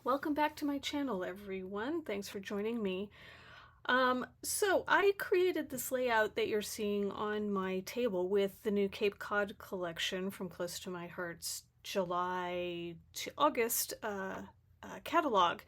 Welcome back to my channel, everyone. Thanks for joining me. So I created this layout that you're seeing on my table with the new Cape Cod collection from Close to My Heart's July to August catalog.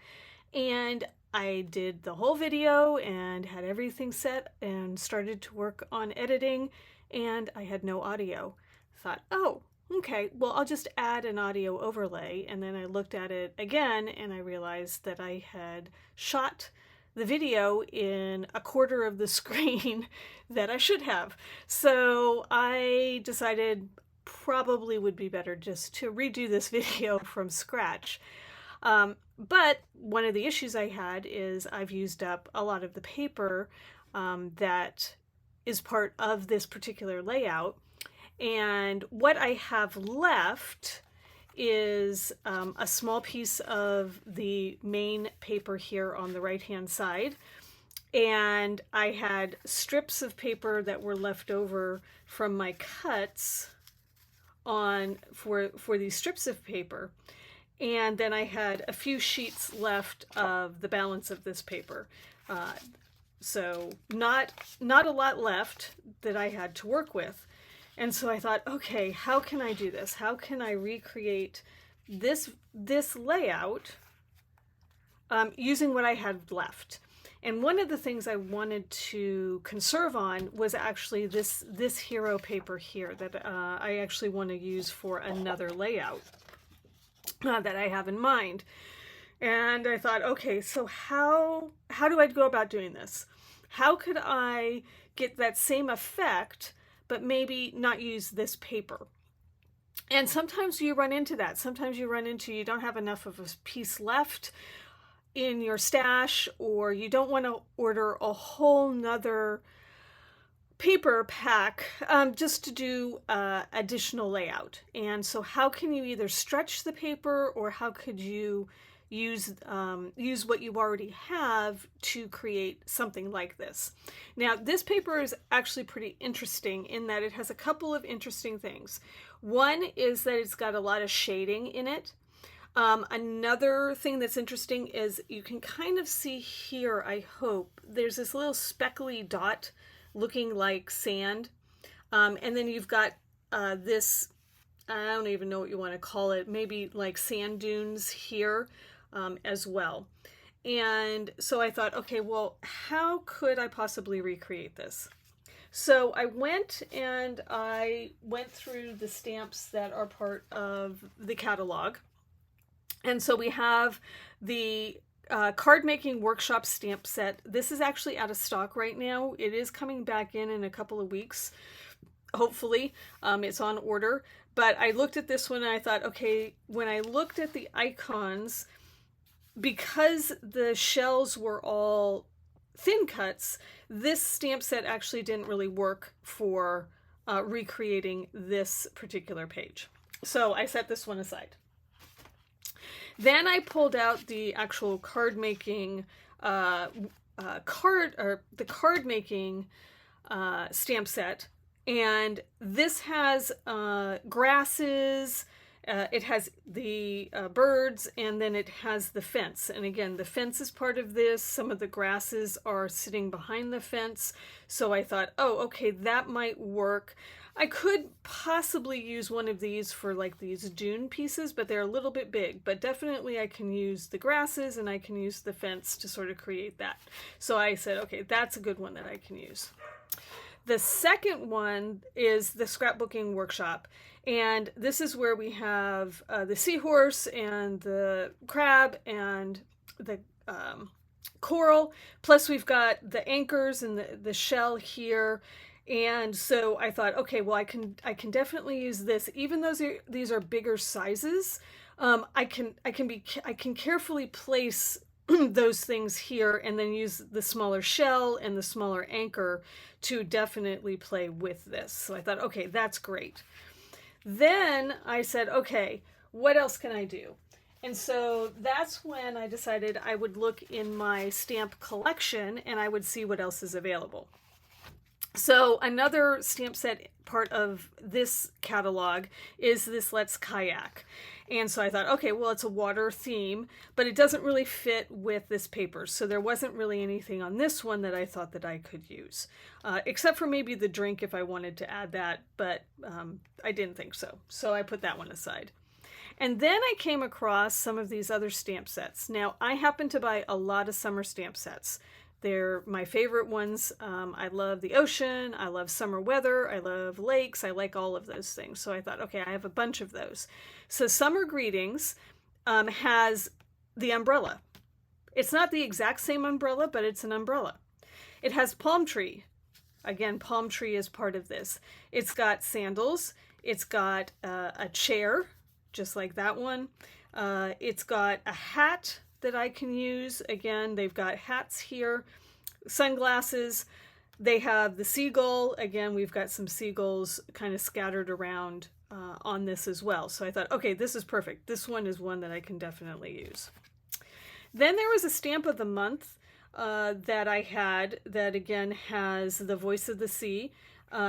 And I did the whole video and had everything set and started to work on editing, and I had no audio. Thought, oh, okay, well, I'll just add an audio overlay. And then I looked at it again and I realized that I had shot the video in a quarter of the screen that I should have. So I decided probably would be better just to redo this video from scratch. But one of the issues I had is I've used up a lot of the paper that is part of this particular layout. And what I have left is a small piece of the main paper here on the right hand side. And I had strips of paper that were left over from my cuts for these strips of paper. And then I had a few sheets left of the balance of this paper. So not a lot left that I had to work with. And so I thought, okay, how can I do this? How can I recreate this layout using what I had left? And one of the things I wanted to conserve on was actually this hero paper here that I actually want to use for another layout that I have in mind. And I thought, okay, so how do I go about doing this? How could I get that same effect but maybe not use this paper? And sometimes you run into that. Sometimes you run into you don't have enough of a piece left in your stash, or you don't want to order a whole nother paper pack just to do additional layout. And so how can you either stretch the paper, or how could you use what you already have to create something like this? Now, this paper is actually pretty interesting in that it has a couple of interesting things. One is that it's got a lot of shading in it. Another thing that's interesting is you can kind of see here, I hope, there's this little speckly dot looking like sand. And then you've got this, I don't even know what you want to call it, maybe like sand dunes here as well. And so I thought, okay, well, how could I possibly recreate this? So I went through the stamps that are part of the catalog. And so we have the card making workshop stamp set. This is actually out of stock right now. It is coming back in a couple of weeks. Hopefully, it's on order. But I looked at this one and I thought, okay, when I looked at the icons, because the shells were all thin cuts, this stamp set actually didn't really work for recreating this particular page. So I set this one aside. Then I pulled out the actual card making card making stamp set, and this has grasses. It has the birds, and then it has the fence. And again, the fence is part of this. Some of the grasses are sitting behind the fence. So I thought, oh, okay, that might work. I could possibly use one of these for like these dune pieces, but they're a little bit big. But definitely I can use the grasses and I can use the fence to sort of create that. So I said, okay, that's a good one that I can use. The second one is the scrapbooking workshop. And this is where we have the seahorse and the crab and the coral. Plus we've got the anchors and the shell here. And so I thought, okay, well, I can definitely use this. Even though these are bigger sizes, I can carefully place those things here and then use the smaller shell and the smaller anchor to definitely play with this. So I thought, okay, that's great. Then I said, okay, what else can I do? And so that's when I decided I would look in my stamp collection and I would see what else is available. So another stamp set part of this catalog is this Let's Kayak. And so I thought, okay, well, it's a water theme, but it doesn't really fit with this paper. So there wasn't really anything on this one that I thought that I could use, except for maybe the drink if I wanted to add that, but I didn't think so. So I put that one aside. And then I came across some of these other stamp sets. Now, I happen to buy a lot of summer stamp sets. They're my favorite ones. I love the ocean. I love summer weather. I love lakes. I like all of those things. So I thought, okay, I have a bunch of those. So Summer Greetings has the umbrella. It's not the exact same umbrella, but it's an umbrella. It has palm tree. Again, palm tree is part of this. It's got sandals. It's got a chair, just like that one. It's got a hat that I can use. Again, they've got hats here, sunglasses. They have the seagull. Again, we've got some seagulls kind of scattered around on this as well. So I thought, okay, this is perfect. This one is one that I can definitely use. Then there was a stamp of the month that I had that again has the voice of the sea.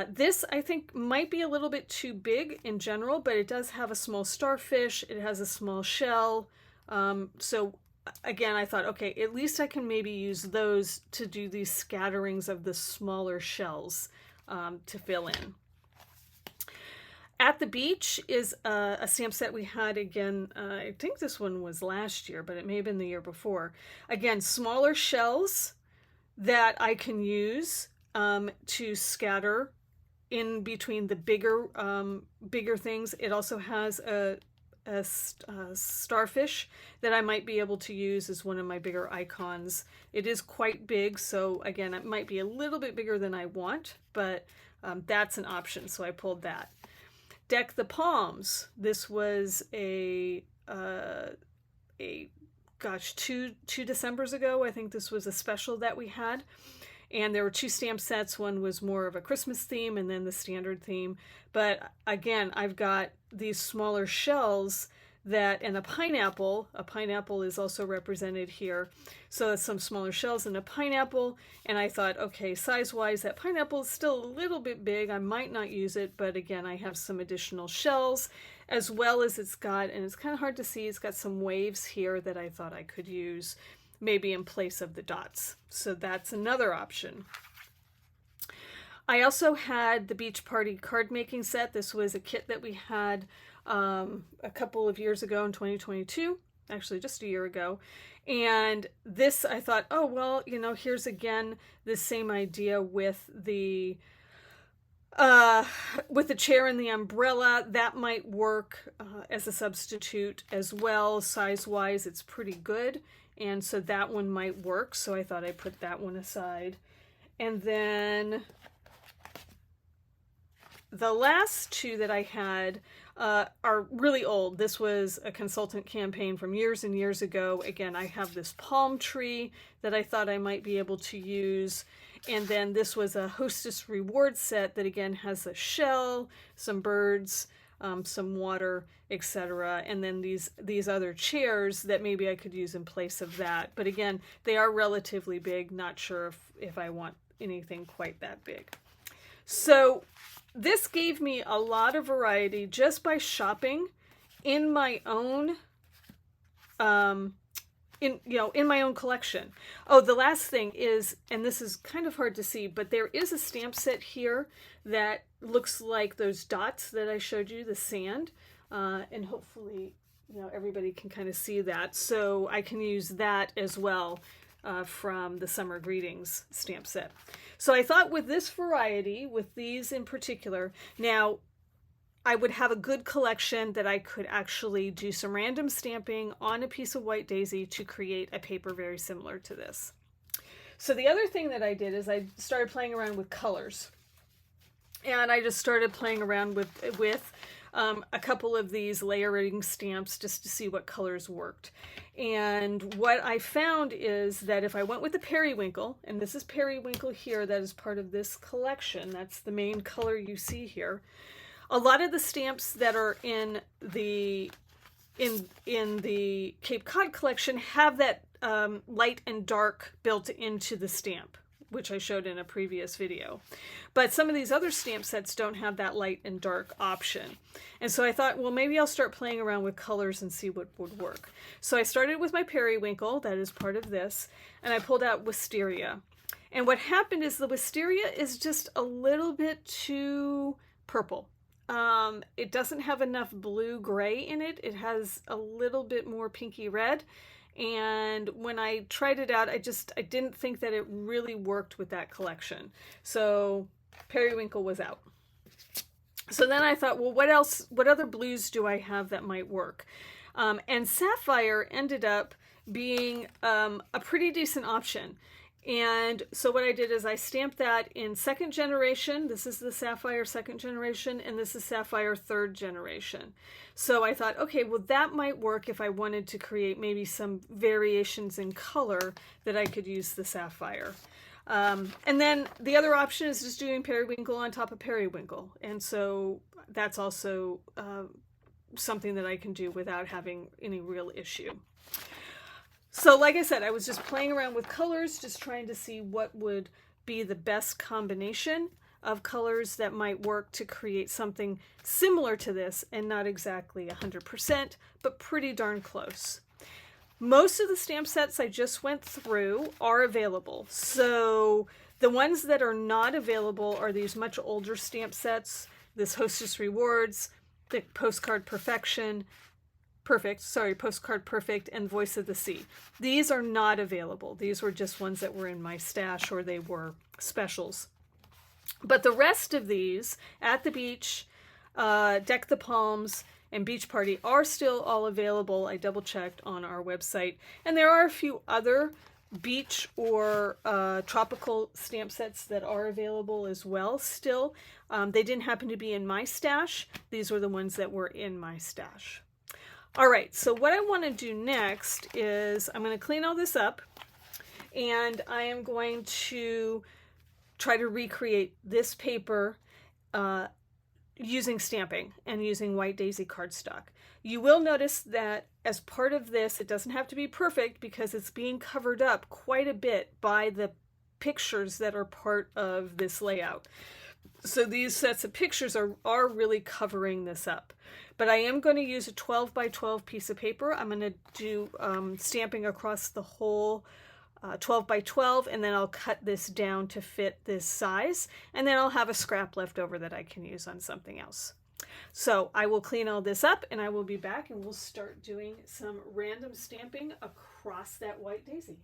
This I think might be a little bit too big in general, but it does have a small starfish. It has a small shell. So again, I thought, okay, at least I can maybe use those to do these scatterings of the smaller shells to fill in. At the Beach is a stamp set we had again. I think this one was last year, but it may have been the year before. Again, smaller shells that I can use to scatter in between the bigger things. It also has a starfish that I might be able to use as one of my bigger icons. It is quite big, so again, it might be a little bit bigger than I want, but that's an option, so I pulled that. Deck the Palms. This was gosh, two Decembers ago. I think this was a special that we had. And there were two stamp sets. One was more of a Christmas theme and then the standard theme. But again, I've got these smaller shells that, and a pineapple. A pineapple is also represented here. So it's some smaller shells and a pineapple. And I thought, okay, size-wise, that pineapple is still a little bit big. I might not use it, but again, I have some additional shells, as well as it's got, and it's kind of hard to see, it's got some waves here that I thought I could use maybe in place of the dots. So that's another option. I also had the Beach Party card making set. This was a kit that we had a couple of years ago in 2022, actually just a year ago. And this, I thought, oh, well, you know, here's again the same idea with the chair and the umbrella. That might work as a substitute as well. Size-wise, it's pretty good. And so that one might work. So I thought I'd put that one aside. And then the last two that I had are really old. This was a consultant campaign from years and years ago. Again, I have this palm tree that I thought I might be able to use. And then this was a hostess reward set that again has a shell, some birds, some water, etc. And then these other chairs that maybe I could use in place of that. But again, they are relatively big. Not sure if I want anything quite that big. So this gave me a lot of variety just by shopping in my own in my own collection. Oh, the last thing is, and this is kind of hard to see, but there is a stamp set here that looks like those dots that I showed you, the sand, and hopefully, you know, everybody can kind of see that. So I can use that as well from the Summer Greetings stamp set. So I thought with this variety, with these in particular, now I would have a good collection that I could actually do some random stamping on a piece of white daisy to create a paper very similar to this. So the other thing that I did is I started playing around with colors. And I just started playing around with a couple of these layering stamps just to see what colors worked. And what I found is that if I went with the periwinkle, and this is periwinkle here, that is part of this collection, that's the main color you see here. A lot of the stamps that are in the Cape Cod collection have that light and dark built into the stamp, which I showed in a previous video. But some of these other stamp sets don't have that light and dark option. And so I thought, well, maybe I'll start playing around with colors and see what would work. So I started with my periwinkle, that is part of this, and I pulled out wisteria. And what happened is the wisteria is just a little bit too purple. It doesn't have enough blue-gray in it. It has a little bit more pinky red. And when I tried it out, I didn't think that it really worked with that collection. So periwinkle was out. So then I thought, well, what other blues do I have that might work? And sapphire ended up being a pretty decent option. And so what I did is I stamped that in second generation. This is the sapphire second generation, and this is sapphire third generation. So I thought, okay, well, that might work if I wanted to create maybe some variations in color that I could use the sapphire. And then the other option is just doing periwinkle on top of periwinkle. And so that's also something that I can do without having any real issue. So like I said, I was just playing around with colors, just trying to see what would be the best combination of colors that might work to create something similar to this, and not exactly 100%, but pretty darn close. Most of the stamp sets I just went through are available. So the ones that are not available are these much older stamp sets, this Hostess Rewards, the Postcard Postcard Perfect, and Voice of the Sea. These are not available. These were just ones that were in my stash, or they were specials. But the rest of these, At the Beach, Deck the Palms, and Beach Party are still all available. I double checked on our website. And there are a few other beach or tropical stamp sets that are available as well still. They didn't happen to be in my stash. These were the ones that were in my stash. All right, so what I want to do next is I'm going to clean all this up, and I am going to try to recreate this paper using stamping and using White Daisy cardstock. You will notice that as part of this, it doesn't have to be perfect because it's being covered up quite a bit by the pictures that are part of this layout. So these sets of pictures are really covering this up. But I am going to use a 12 by 12 piece of paper. I'm going to do stamping across the whole 12 by 12, and then I'll cut this down to fit this size, and then I'll have a scrap left over that I can use on something else. So I will clean all this up, and I will be back, and we'll start doing some random stamping across that White Daisy.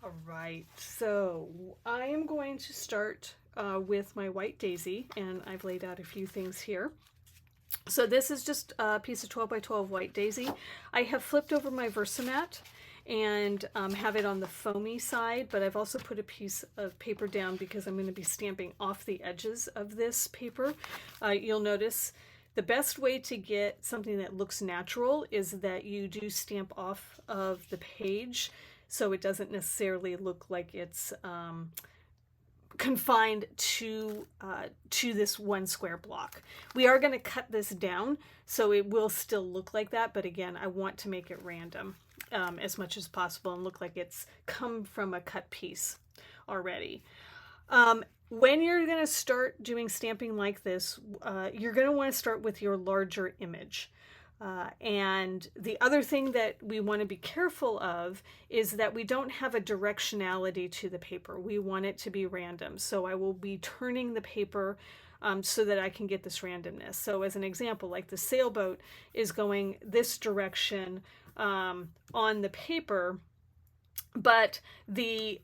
All right, so I am going to start with my White Daisy, and I've laid out a few things here. So this is just a piece of 12 by 12 White Daisy. I have flipped over my Versamat and have it on the foamy side, but I've also put a piece of paper down because I'm going to be stamping off the edges of this paper. You'll notice the best way to get something that looks natural is that you do stamp off of the page, so it doesn't necessarily look like it's confined to this one square block. We are going to cut this down, so it will still look like that, but again, I want to make it random as much as possible and look like it's come from a cut piece already. When you're going to start doing stamping like this, you're going to want to start with your larger image. And the other thing that we want to be careful of is that we don't have a directionality to the paper. We want it to be random. So I will be turning the paper so that I can get this randomness. So as an example, like the sailboat is going this direction on the paper, but the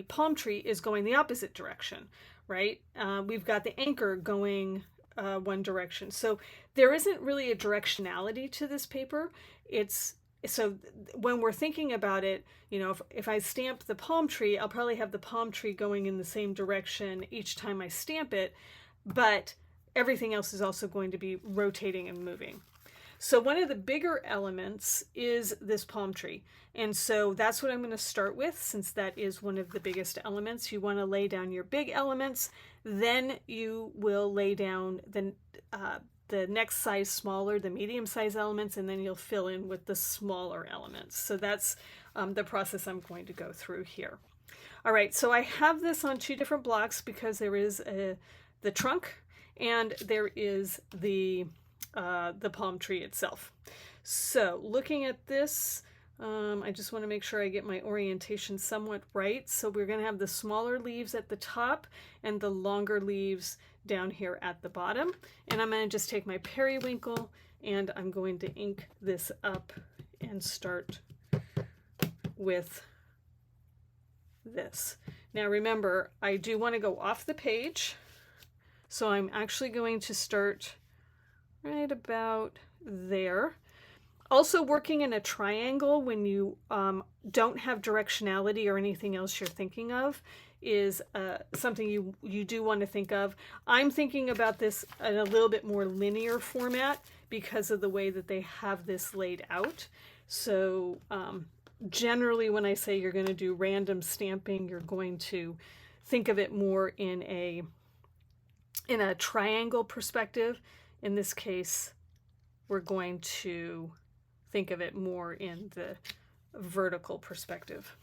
palm tree is going the opposite direction, right? We've got the anchor going one direction. So there isn't really a directionality to this paper. So when we're thinking about it, you know, if I stamp the palm tree, I'll probably have the palm tree going in the same direction each time I stamp it, but everything else is also going to be rotating and moving. So one of the bigger elements is this palm tree. And so that's what I'm going to start with, since that is one of the biggest elements. You want to lay down your big elements, then you will lay down the next size smaller, the medium size elements, and then you'll fill in with the smaller elements. So that's the process I'm going to go through here. All right, so I have this on two different blocks because there is the trunk and there is the palm tree itself. So looking at this, I just want to make sure I get my orientation somewhat right. So we're going to have the smaller leaves at the top and the longer leaves down here at the bottom. And I'm going to just take my periwinkle and I'm going to ink this up and start with this. Now remember, I do want to go off the page, so I'm actually going to start right about there. Also, working in a triangle when you don't have directionality or anything else you're thinking of is something you do want to think of. I'm thinking about this in a little bit more linear format because of the way that they have this laid out. So generally when I say you're going to do random stamping, you're going to think of it more in a triangle perspective. In this case, we're going to think of it more in the vertical perspective.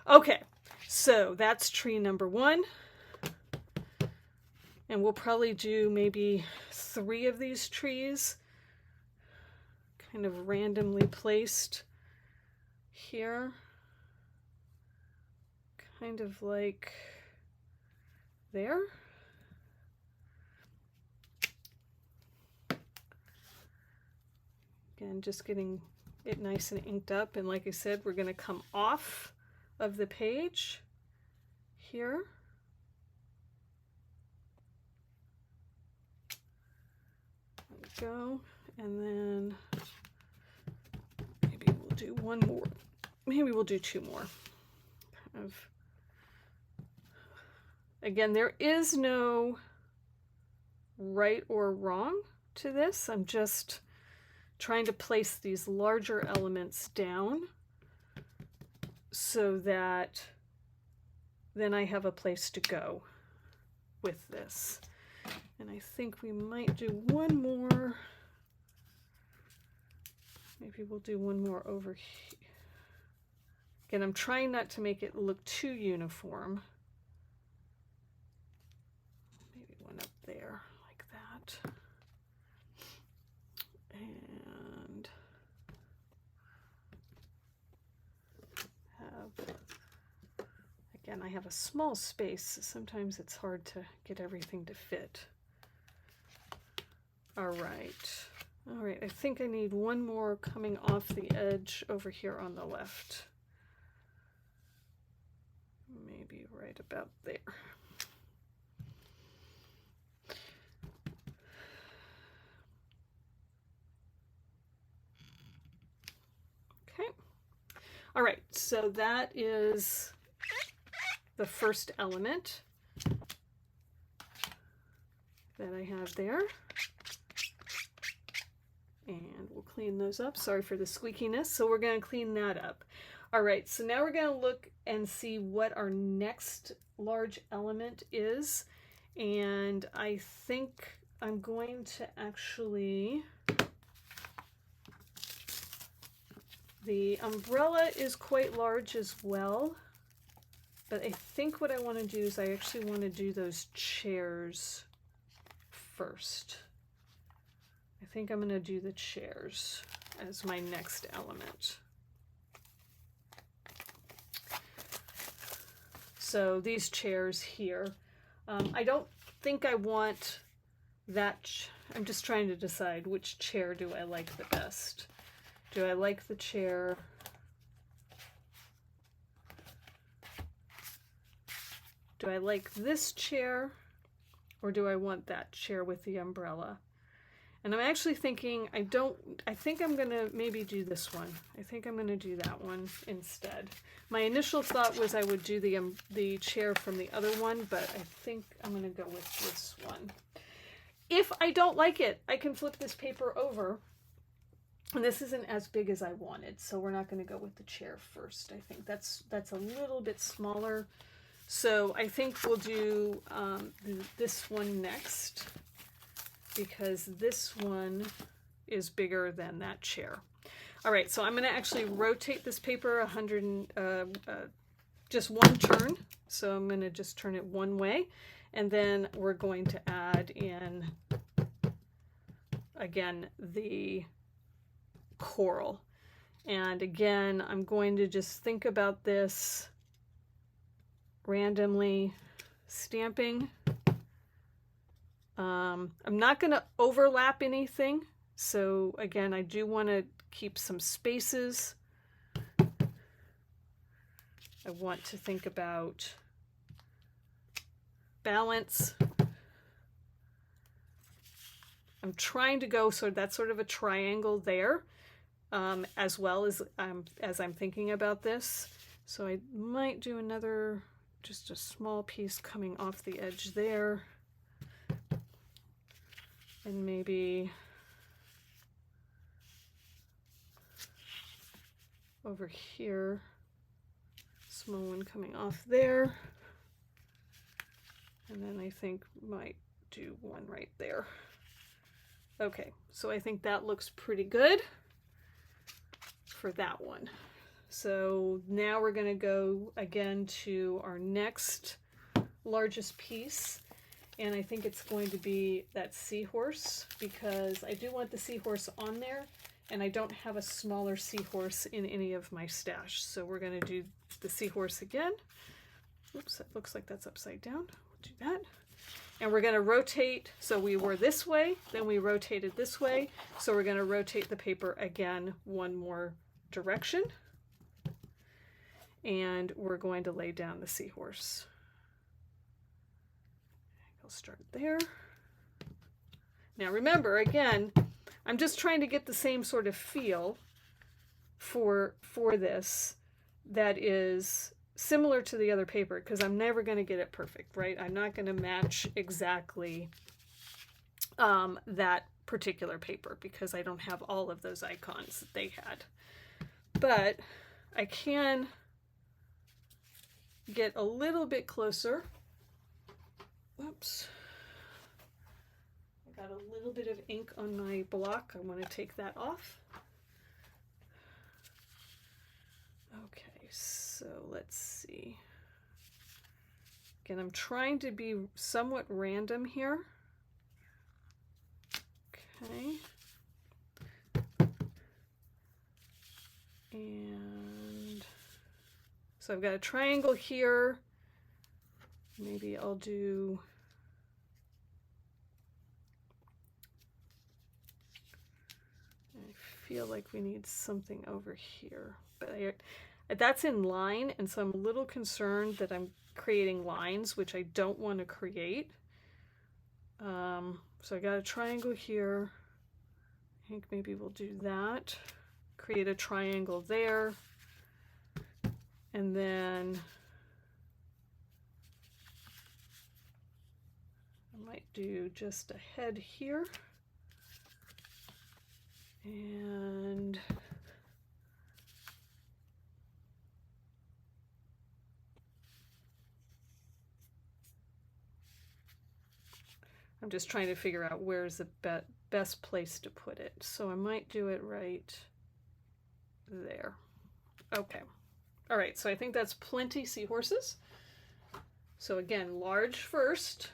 Okay, so that's tree number 1. And we'll probably do maybe 3 of these trees, kind of randomly placed here, kind of like there. Again, just getting it nice and inked up. And like I said, we're going to come off of the page here. There we go. And then maybe we'll do one more. Maybe we'll do 2 more. Kind of. Again, there is no right or wrong to this. I'm just trying to place these larger elements down so that then I have a place to go with this. And I think we might do one more. Maybe we'll do one more over here. Again, I'm trying not to make it look too uniform. Maybe one up there like that. And again, I have a small space, so sometimes it's hard to get everything to fit. All right, I think I need one more coming off the edge over here on the left. Maybe right about there. Okay. All right, so that is the first element that I have there. And we'll clean those up. Sorry for the squeakiness. So we're going to clean that up. All right, so now we're going to look and see what our next large element is. And I think I'm going to actually... The umbrella is quite large as well. But I think what I want to do is I actually want to do those chairs first. I think I'm going to do the chairs as my next element. So these chairs here, I don't think I want that. I'm just trying to decide which chair do I like the best. Do I like the chair? Do I like this chair, or do I want that chair with the umbrella? And I'm actually thinking, I think I'm going to maybe do this one. I think I'm going to do that one instead. My initial thought was I would do the chair from the other one, but I think I'm going to go with this one. If I don't like it, I can flip this paper over. And this isn't as big as I wanted, so we're not going to go with the chair first. I think that's a little bit smaller. So I think we'll do this one next, because this one is bigger than that chair. All right, so I'm going to actually rotate this paper just one turn. So I'm going to just turn it one way, and then we're going to add in, again, the coral. And again, I'm going to just think about this randomly stamping. I'm not going to overlap anything. So again, I do want to keep some spaces. I want to think about balance. I'm trying to go so that's sort of a triangle there, as well as I'm thinking about this. So I might do another, just a small piece coming off the edge there, and maybe over here, small one coming off there, and then I think might do one right there. Okay, so I think that looks pretty good for that one. So now we're going to go again to our next largest piece, and I think it's going to be that seahorse, because I do want the seahorse on there, and I don't have a smaller seahorse in any of my stash. So we're going to do the seahorse again. Oops, it looks like that's upside down. We'll do that. And we're going to rotate. So we were this way, then we rotated this way. So we're going to rotate the paper again one more direction. And we're going to lay down the seahorse. I'll start there. Now remember, again, I'm just trying to get the same sort of feel for this that is similar to the other paper, because I'm never going to get it perfect, right? I'm not going to match exactly that particular paper because I don't have all of those icons that they had. But I can get a little bit closer. Whoops. I got a little bit of ink on my block. I want to take that off. Okay, so let's see. Again, I'm trying to be somewhat random here. Okay. And so I've got a triangle here. Maybe I'll do feel like we need something over here, but that's in line, and so I'm a little concerned that I'm creating lines, which I don't want to create. So I got a triangle here. I think maybe we'll do that. Create a triangle there, and then I might do just a head here. And I'm just trying to figure out where's the best place to put it. So I might do it right there. Okay. All right, so I think that's plenty seahorses. So again, large first,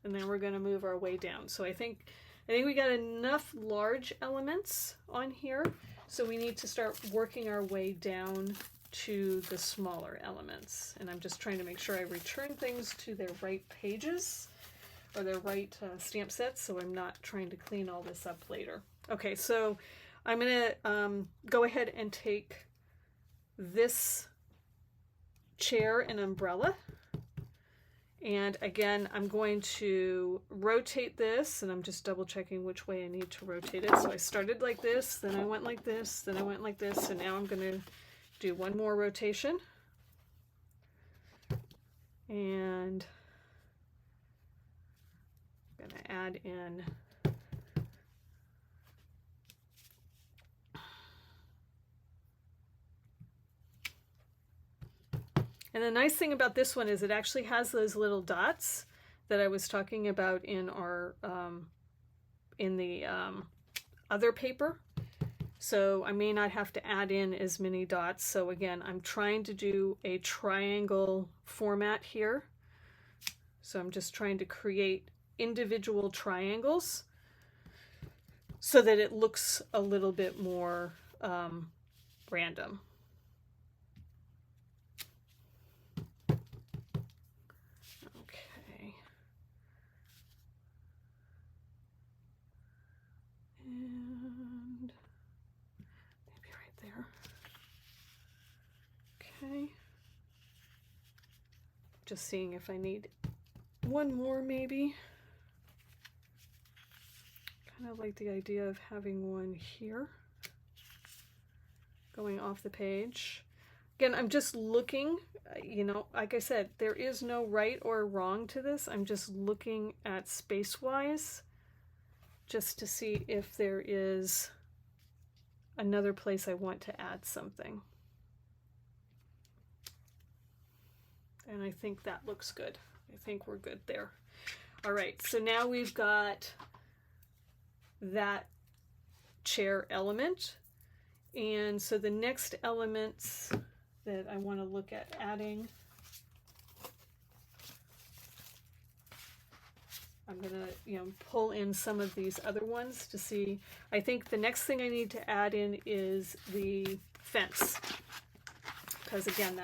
and then we're going to move our way down. So I think we got enough large elements on here, so we need to start working our way down to the smaller elements. And I'm just trying to make sure I return things to their right pages or their right stamp sets, so I'm not trying to clean all this up later. Okay, so I'm going to go ahead and take this chair and umbrella. And again, I'm going to rotate this, and I'm just double checking which way I need to rotate it. So I started like this, then I went like this, then I went like this, and now I'm going to do one more rotation. And I'm going to add in and the nice thing about this one is it actually has those little dots that I was talking about in our in the other paper. So I may not have to add in as many dots. So again, I'm trying to do a triangle format here. So I'm just trying to create individual triangles so that it looks a little bit more random. Okay. And maybe right there. Okay. Just seeing if I need one more maybe. Kind of like the idea of having one here going off the page. Again, I'm just looking, you know, like I said, there is no right or wrong to this. I'm just looking at space-wise just to see if there is another place I want to add something. And I think that looks good. I think we're good there. All right, so now we've got that chair element. And so the next elements that I want to look at adding, I'm going to, pull in some of these other ones to see. I think the next thing I need to add in is the fence, because again,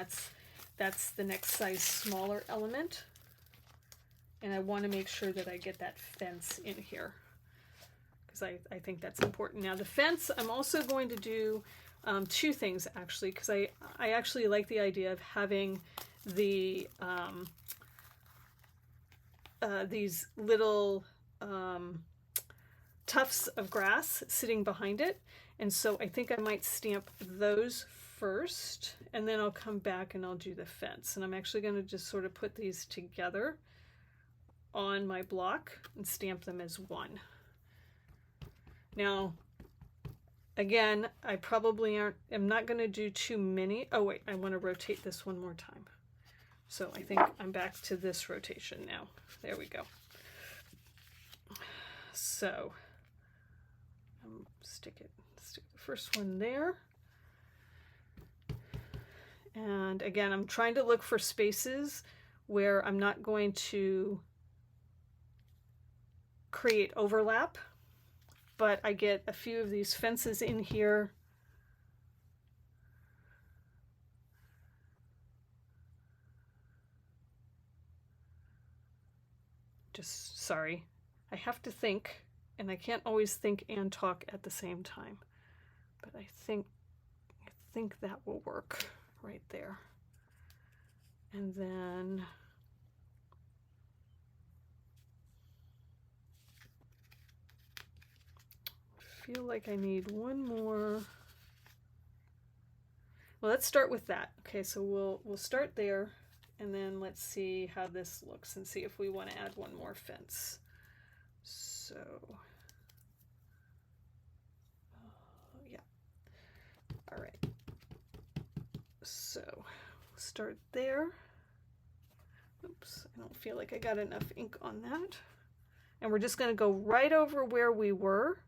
that's the next size smaller element, and I want to make sure that I get that fence in here because I think that's important. Now the fence, I'm also going to do two things actually, because I actually like the idea of having the these little tufts of grass sitting behind it, and so I think I might stamp those first, and then I'll come back and I'll do the fence. And I'm actually going to just sort of put these together on my block and stamp them as one. Now again, I probably am not going to do too many. Oh wait, I want to rotate this one more time. So I think I'm back to this rotation now. There we go. So stick the first one there. And again, I'm trying to look for spaces where I'm not going to create overlap, but I get a few of these fences in here. Just sorry, I have to think, and I can't always think and talk at the same time, but I think that will work right there. And then I feel like I need one more. Well, let's start with that. Okay, so we'll start there, and then let's see how this looks and see if we want to add one more fence. So yeah, all right, so start there. Oops, I don't feel like I got enough ink on that. And we're just going to go right over where we were,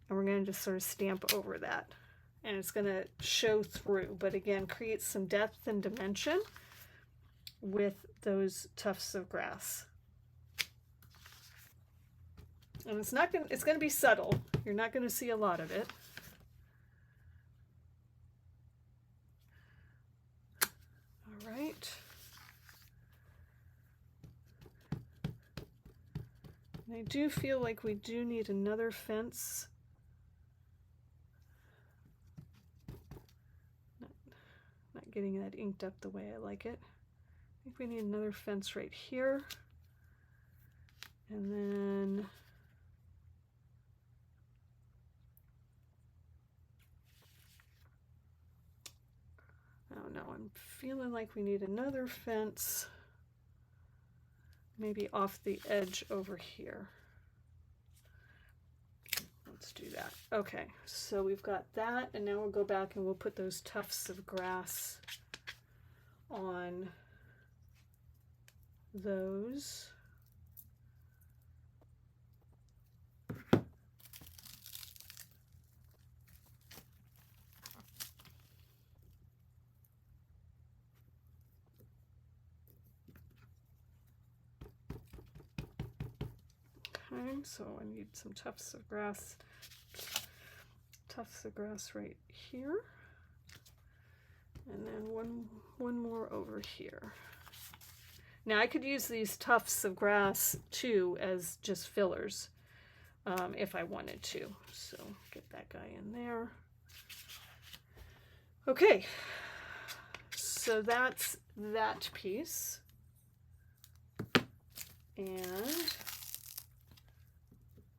and we're going to just sort of stamp over that. And it's going to show through, but again, create some depth and dimension with those tufts of grass. And it's going to be subtle. You're not going to see a lot of it. All right. And I do feel like we do need another fence. Not getting that inked up the way I like it. I think we need another fence right here. And then oh no, I'm feeling like we need another fence, maybe off the edge over here. Let's do that. Okay, so we've got that, and now we'll go back and we'll put those tufts of grass on those. Okay, so I need some tufts of grass right here. And then one more over here. Now I could use these tufts of grass too as just fillers if I wanted to. So get that guy in there. Okay, so that's that piece. And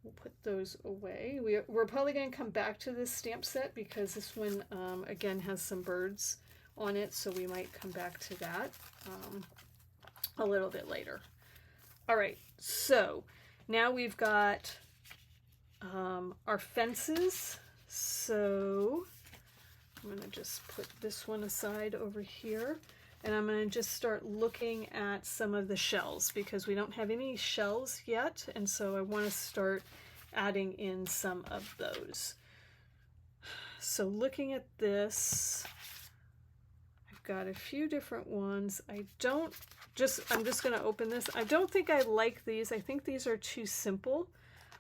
we'll put those away. We're probably going to come back to this stamp set because this one, again, has some birds on it, so we might come back to that a little bit later. All right, so now we've got our fences. So I'm going to just put this one aside over here, and I'm going to just start looking at some of the shells because we don't have any shells yet, and so I want to start adding in some of those. So looking at this, I've got a few different ones. I'm just going to open this. I don't think I like these. I think these are too simple.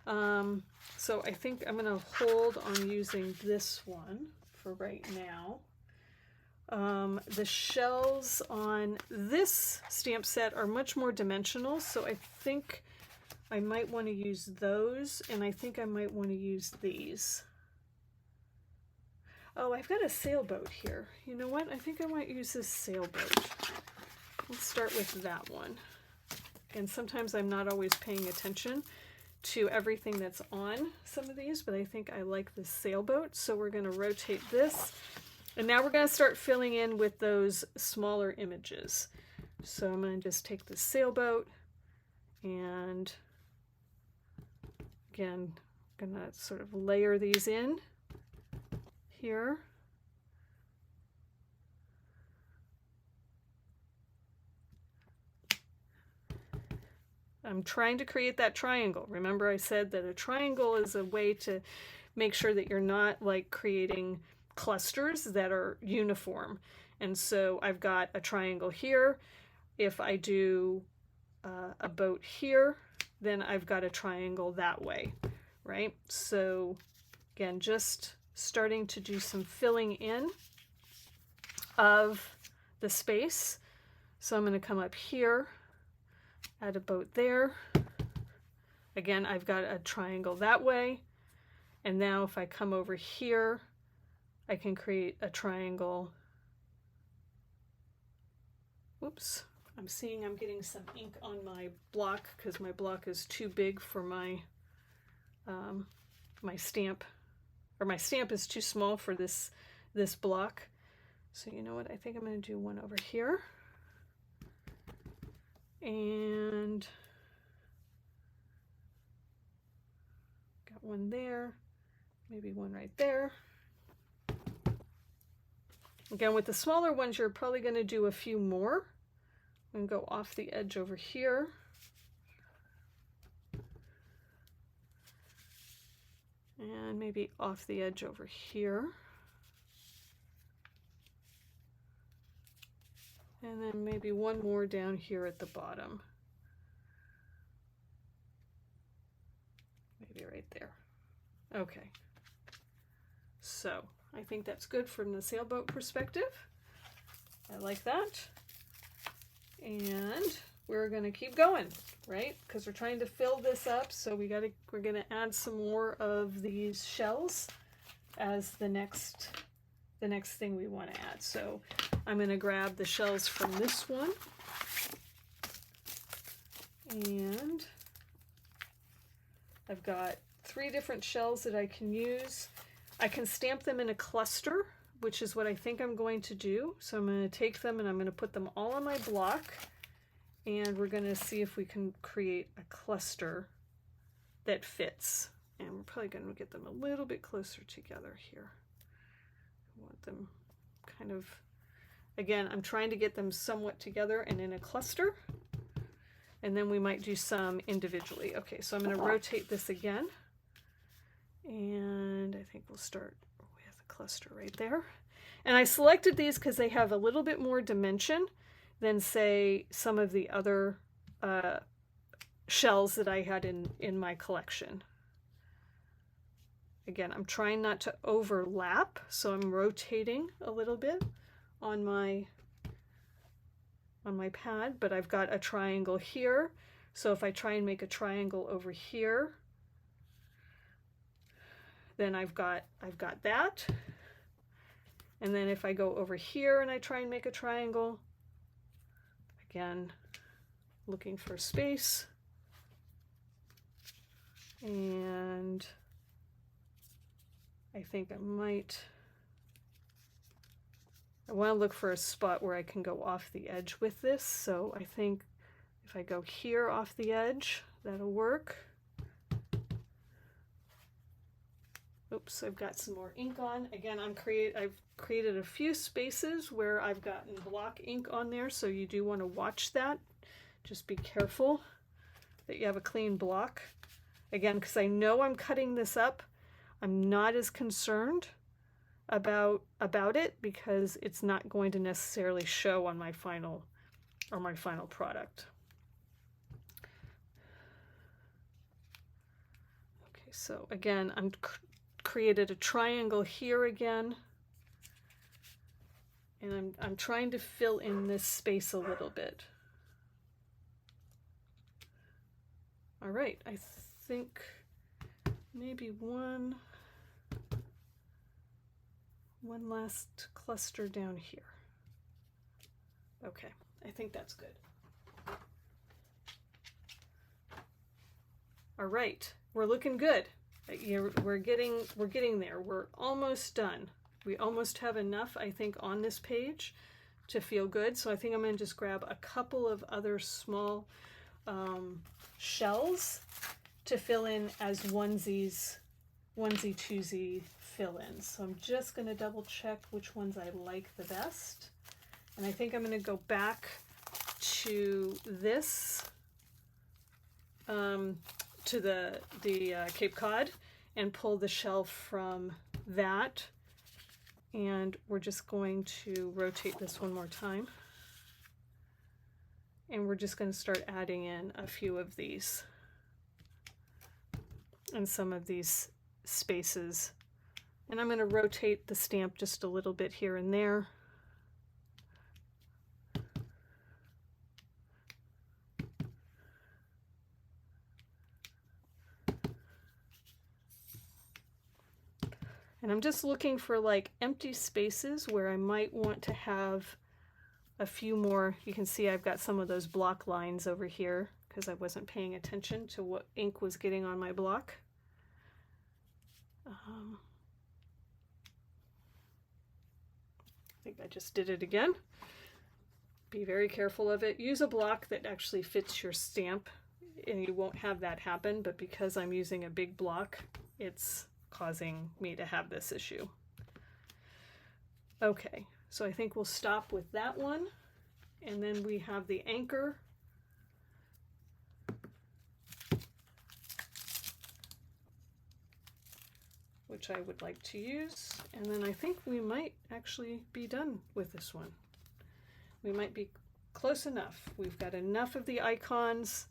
So I think I'm going to hold on using this one for right now. The shells on this stamp set are much more dimensional, so I think I might want to use those, and I think I might want to use these. Oh, I've got a sailboat here. You know what? I think I might use this sailboat. Let's start with that one. And sometimes I'm not always paying attention to everything that's on some of these, but I think I like this sailboat, so we're going to rotate this. And now we're going to start filling in with those smaller images. So I'm going to just take the sailboat and again, I'm going to sort of layer these in here. I'm trying to create that triangle. Remember I said that a triangle is a way to make sure that you're not like creating clusters that are uniform. And so I've got a triangle here. If I do a boat here, then I've got a triangle that way, right? So again, just starting to do some filling in of the space. So I'm going to come up here, add a boat there. Again, I've got a triangle that way. And now if I come over here, I can create a triangle. Oops, I'm seeing I'm getting some ink on my block because my block is too big for my my stamp, or my stamp is too small for this block. So you know what, I think I'm going to do one over here. And got one there, maybe one right there. Again, with the smaller ones, you're probably going to do a few more. I'm going to go off the edge over here. And maybe off the edge over here. And then maybe one more down here at the bottom. Maybe right there. Okay. So I think that's good from the sailboat perspective. I like that. And we're going to keep going, right? Because we're trying to fill this up, so we're going to add some more of these shells as the next thing we want to add. So I'm going to grab the shells from this one. And I've got 3 different shells that I can use. I can stamp them in a cluster, which is what I think I'm going to do. So I'm going to take them and I'm going to put them all on my block, and we're going to see if we can create a cluster that fits. And we're probably going to get them a little bit closer together here. I want them kind of, again, I'm trying to get them somewhat together and in a cluster, and then we might do some individually. Okay, so I'm going to rotate this again. And I think we'll start with a cluster right there. And I selected these because they have a little bit more dimension than, say, some of the other shells that I had in my collection. Again, I'm trying not to overlap, so I'm rotating a little bit on my pad, but I've got a triangle here. So if I try and make a triangle over here, then I've got that. And then if I go over here and I try and make a triangle, again, looking for space. And I think I want to look for a spot where I can go off the edge with this. So I think if I go here off the edge, that'll work. Oops, I've got some more ink on. Again, I've created a few spaces where I've gotten block ink on there, so you do want to watch that. Just be careful that you have a clean block. Again, because I know I'm cutting this up, I'm not as concerned about it because it's not going to necessarily show on my final product. Okay, so again, I'm created a triangle here again, and I'm trying to fill in this space a little bit. All right, I think maybe one last cluster down here. Okay, I think that's good. All right, we're looking good. We're getting there. We're almost done. We almost have enough, I think, on this page to feel good. So I think I'm going to just grab a couple of other small shells to fill in as onesie twosie fill-ins. So I'm just going to double check which ones I like the best. And I think I'm going to go back to this, to the Cape Cod, and pull the shell from that. And we're just going to rotate this one more time. And we're just going to start adding in a few of these and some of these spaces. And I'm going to rotate the stamp just a little bit here and there. And I'm just looking for like empty spaces where I might want to have a few more. You can see I've got some of those block lines over here because I wasn't paying attention to what ink was getting on my block. I think I just did it again. Be very careful of it. Use a block that actually fits your stamp and you won't have that happen, but because I'm using a big block, it's causing me to have this issue. Okay, so I think we'll stop with that one. And then we have the anchor. Which I would like to use. And then I think we might actually be done with this one. We might be close enough. We've got enough of the icons.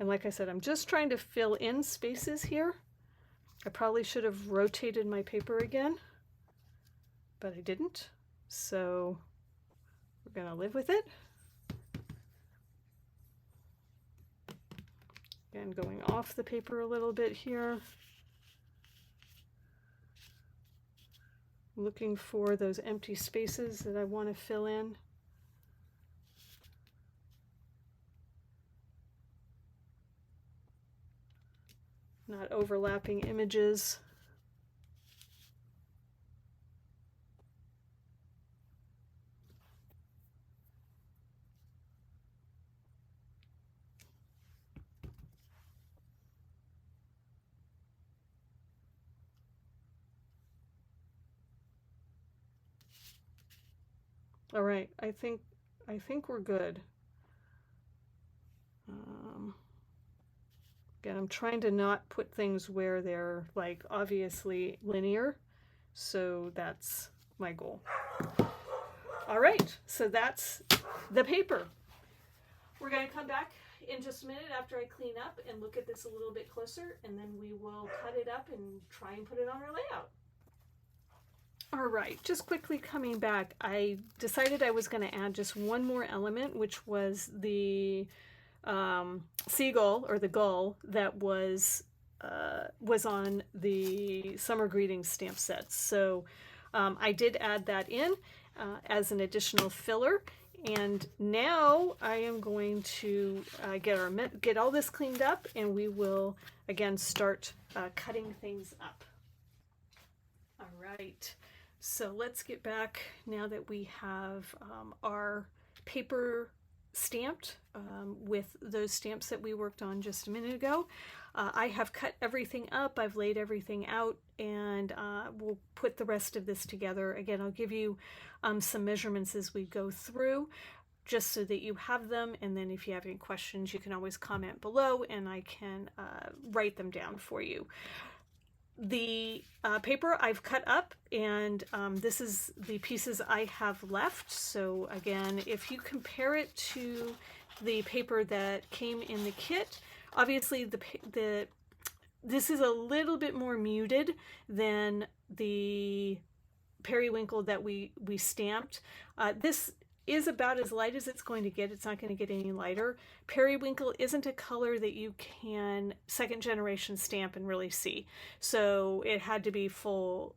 And like I said, I'm just trying to fill in spaces here. I probably should have rotated my paper again, but I didn't. So we're going to live with it. Again, going off the paper a little bit here. Looking for those empty spaces that I want to fill in. Not overlapping images. All right, I think we're good. Again, I'm trying to not put things where they're like obviously linear, so that's my goal. All right, so that's the paper. We're going to come back in just a minute after I clean up and look at this a little bit closer, and then we will cut it up and try and put it on our layout. All right, just quickly coming back, I decided I was going to add just one more element, which was the seagull, or the gull, that was on the summer greetings stamp sets. So I did add that in as an additional filler. And now I am going to get all this cleaned up, and we will again start cutting things up. All right, so let's get back now that we have our paper stamped with those stamps that we worked on just a minute ago. I have cut everything up, I've laid everything out, and we'll put the rest of this together. Again, I'll give you some measurements as we go through, just so that you have them, and then if you have any questions, you can always comment below and I can write them down for you. The paper I've cut up, and this is the pieces I have left. So again, if you compare it to the paper that came in the kit, obviously this is a little bit more muted than the periwinkle that we stamped. This is about as light as it's going to get. It's not going to get any lighter. Periwinkle isn't a color that you can second generation stamp and really see. So it had to be full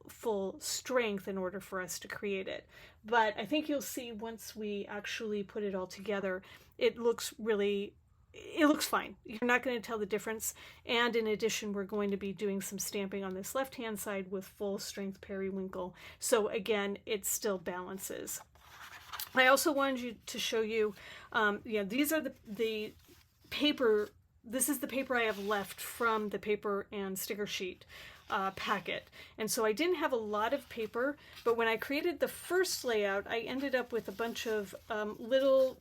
strength in order for us to create it. But I think you'll see once we actually put it all together, it looks fine. You're not going to tell the difference. And in addition, we're going to be doing some stamping on this left-hand side with full strength periwinkle. So again, it still balances. I also wanted to show you, these are the paper. This is the paper I have left from the paper and sticker sheet packet. And so I didn't have a lot of paper, but when I created the first layout, I ended up with a bunch of little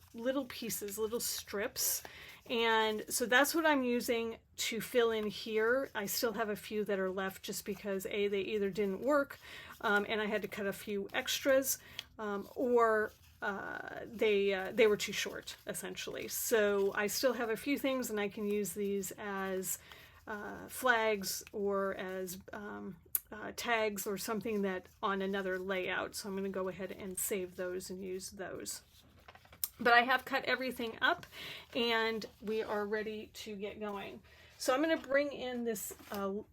pieces, little strips. And so that's what I'm using to fill in here. I still have a few that are left just because they either didn't work and I had to cut a few extras, or they were too short, essentially. So I still have a few things, and I can use these as flags or as tags or something that on another layout. So I'm going to go ahead and save those and use those. But I have cut everything up, and we are ready to get going. So I'm going to bring in this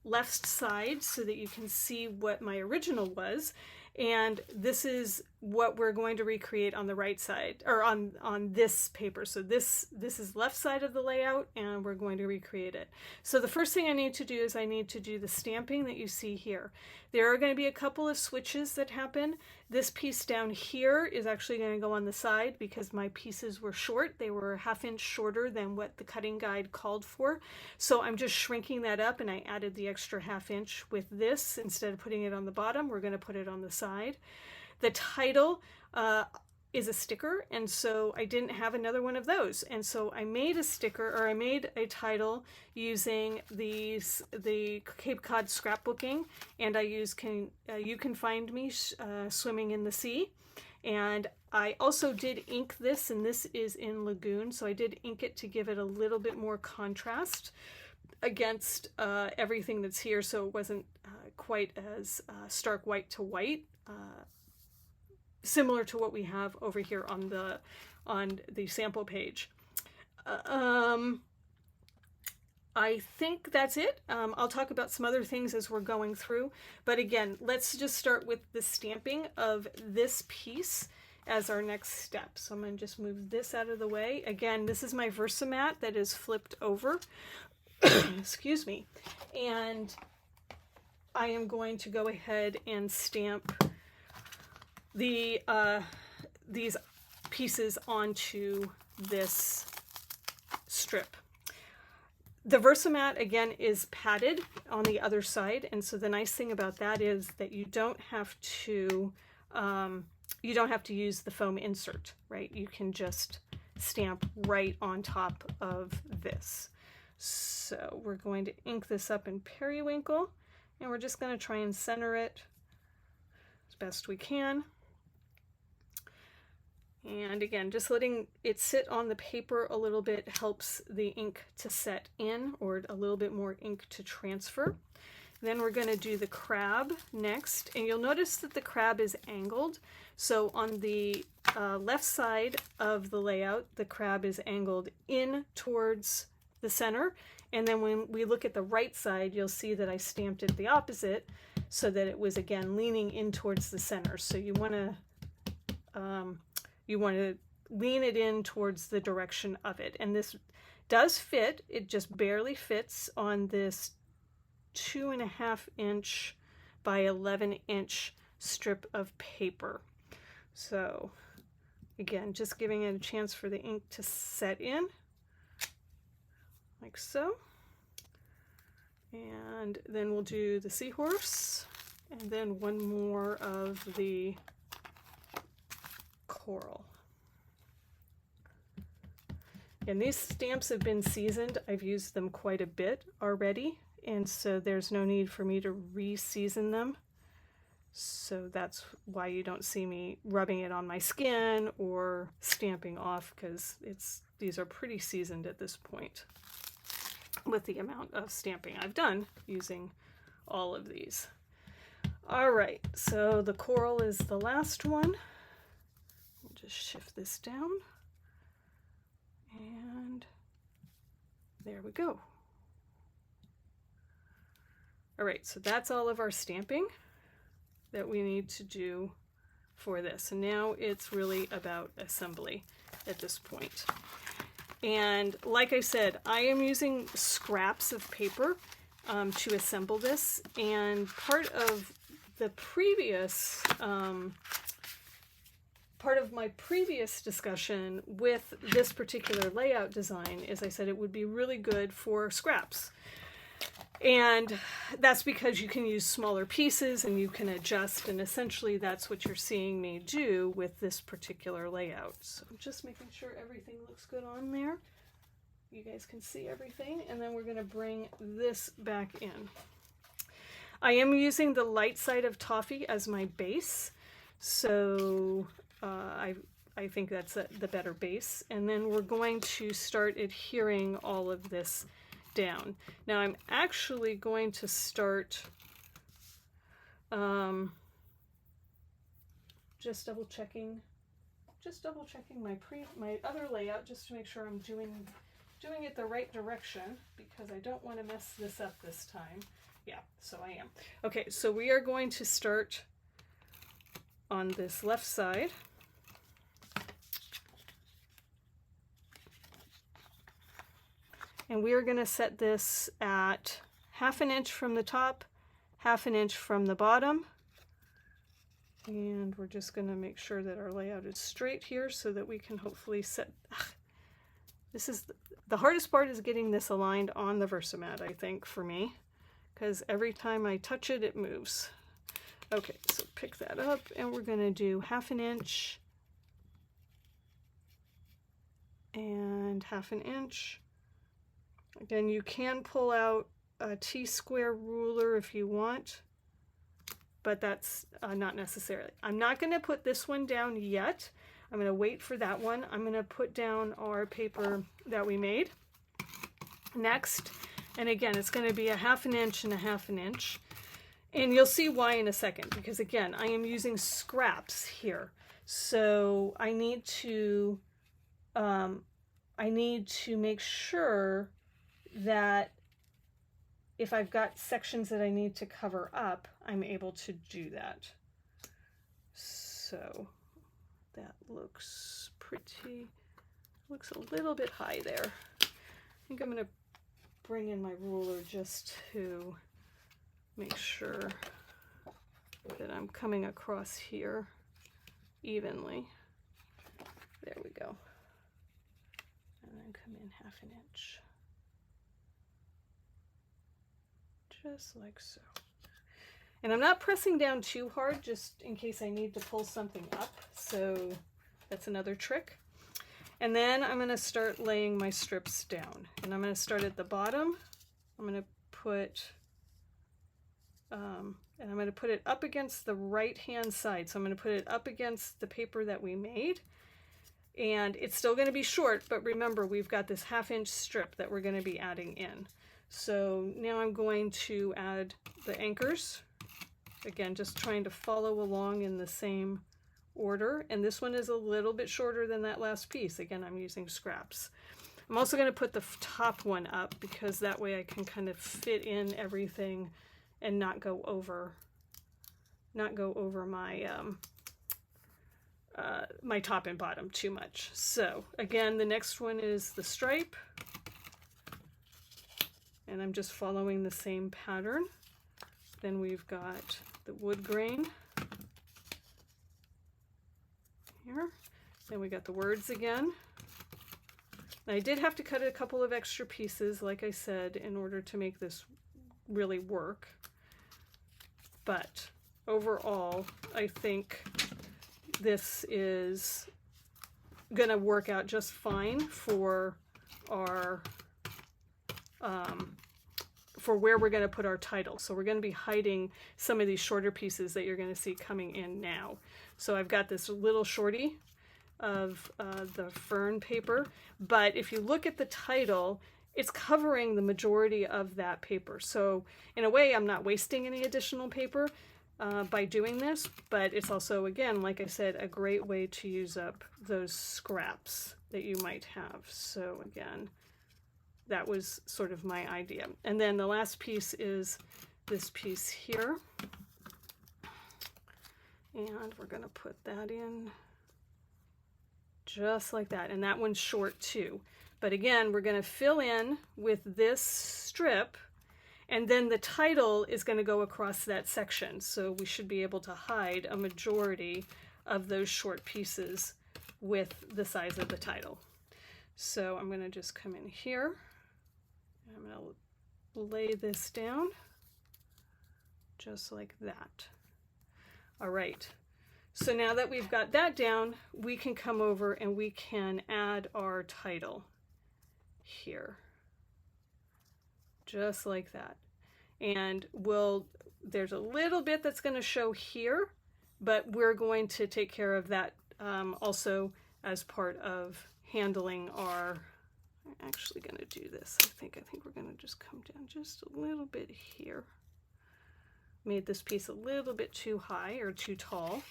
left side so that you can see what my original was. And this is what we're going to recreate on the right side, or on this paper. So this is left side of the layout, and we're going to recreate it. So the first thing I need to do is I need to do the stamping that you see here. There are going to be a couple of switches that happen. This piece down here is actually going to go on the side because my pieces were short. They were 1/2 inch shorter than what the cutting guide called for. So I'm just shrinking that up, and I added the extra 1/2 inch with this. Instead of putting it on the bottom, we're going to put it on the side. The title is a sticker, and so I didn't have another one of those, and so I made a sticker, or I made a title using the Cape Cod scrapbooking, and I use You Can Find Me Swimming in the Sea. And I also did ink this, and this is in Lagoon, so I did ink it to give it a little bit more contrast against everything that's here, so it wasn't quite as stark white to white, similar to what we have over here on the sample page. I think that's it. I'll talk about some other things as we're going through, but again, let's just start with the stamping of this piece as our next step. So I'm going to just move this out of the way. Again, this is my Versamat that is flipped over. Excuse me. And I am going to go ahead and stamp these pieces onto this strip. The Versamat, again, is padded on the other side, and so the nice thing about that is that you don't have to use the foam insert, right? You can just stamp right on top of this. So we're going to ink this up in periwinkle, and we're just going to try and center it as best we can. And again, just letting it sit on the paper a little bit helps the ink to set in, or a little bit more ink to transfer. Then we're going to do the crab next, and you'll notice that the crab is angled. So on the left side of the layout, the crab is angled in towards the center, and then when we look at the right side, you'll see that I stamped it the opposite so that it was again leaning in towards the center. So you want to lean it in towards the direction of it, and this does fit. It just barely fits on this 2.5 inch by 11 inch strip of paper. So again, just giving it a chance for the ink to set in, like so. And then we'll do the seahorse, and then one more of the coral. And these stamps have been seasoned. I've used them quite a bit already, and so there's no need for me to re-season them. So that's why you don't see me rubbing it on my skin or stamping off, because these are pretty seasoned at this point with the amount of stamping I've done using all of these. All right, so the coral is the last one. I'll just shift this down, and there we go. All right, so that's all of our stamping that we need to do for this. And now it's really about assembly at this point. And like I said, I am using scraps of paper to assemble this. And part of the previous, part of my previous discussion with this particular layout design is I said it would be really good for scraps. And that's because you can use smaller pieces and you can adjust, and essentially that's what you're seeing me do with this particular layout. So I'm just making sure everything looks good on there. You guys can see everything, and then we're going to bring this back in. I am using the light side of toffee as my base, so I think that's the better base. And then we're going to start adhering all of this down. Now I'm actually going to start just double checking my other layout just to make sure I'm doing it the right direction, because I don't want to mess this up this time. Yeah, so I am. Okay, so we are going to start on this left side. And we are going to set this at 1/2 inch from the top, 1/2 inch from the bottom. And we're just going to make sure that our layout is straight here so that we can hopefully set... This is the hardest part, is getting this aligned on the Versamat, I think, for me, because every time I touch it, it moves. Okay, so pick that up, and we're going to do 1/2 inch and 1/2 inch. Again, you can pull out a T-square ruler if you want, but that's not necessarily. I'm not going to put this one down yet. I'm going to wait for that one. I'm going to put down our paper that we made next. And again, it's going to be a 1/2 inch and a 1/2 inch. And you'll see why in a second, because again, I am using scraps here. So I need to make sure that if I've got sections that I need to cover up, I'm able to do that. So that looks looks a little bit high there. I think I'm going to bring in my ruler just to make sure that I'm coming across here evenly. There we go. And then come in 1/2 inch. Just like so. And I'm not pressing down too hard, just in case I need to pull something up. So that's another trick. And then I'm going to start laying my strips down. And I'm going to start at the bottom. I'm going to put, and I'm going to put it up against the right-hand side. So I'm going to put it up against the paper that we made. And it's still going to be short, but remember, we've got this 1/2-inch strip that we're going to be adding in. So now I'm going to add the anchors. Again, just trying to follow along in the same order. And this one is a little bit shorter than that last piece. Again, I'm using scraps. I'm also going to put the top one up because that way I can kind of fit in everything and not go over my my top and bottom too much. So again, the next one is the stripe, and I'm just following the same pattern. Then we've got the wood grain here. Then we got the words again. And I did have to cut a couple of extra pieces, like I said, in order to make this really work. But overall, I think this is going to work out just fine for our for where we're going to put our title. So we're going to be hiding some of these shorter pieces that you're going to see coming in now. So I've got this little shorty of the fern paper, but if you look at the title, it's covering the majority of that paper. So in a way, I'm not wasting any additional paper by doing this, but it's also, again, like I said, a great way to use up those scraps that you might have. So again, that was sort of my idea. And then the last piece is this piece here. And we're going to put that in just like that. And that one's short too. But again, we're going to fill in with this strip, and then the title is going to go across that section. So we should be able to hide a majority of those short pieces with the size of the title. So I'm going to just come in here. I'm going to lay this down just like that. All right. So now that we've got that down, we can come over and we can add our title here, just like that. And there's a little bit that's going to show here, but we're going to take care of that also as part of handling our, I'm actually going to do this. I think we're going to just come down just a little bit here. Made this piece a little bit too high or too tall,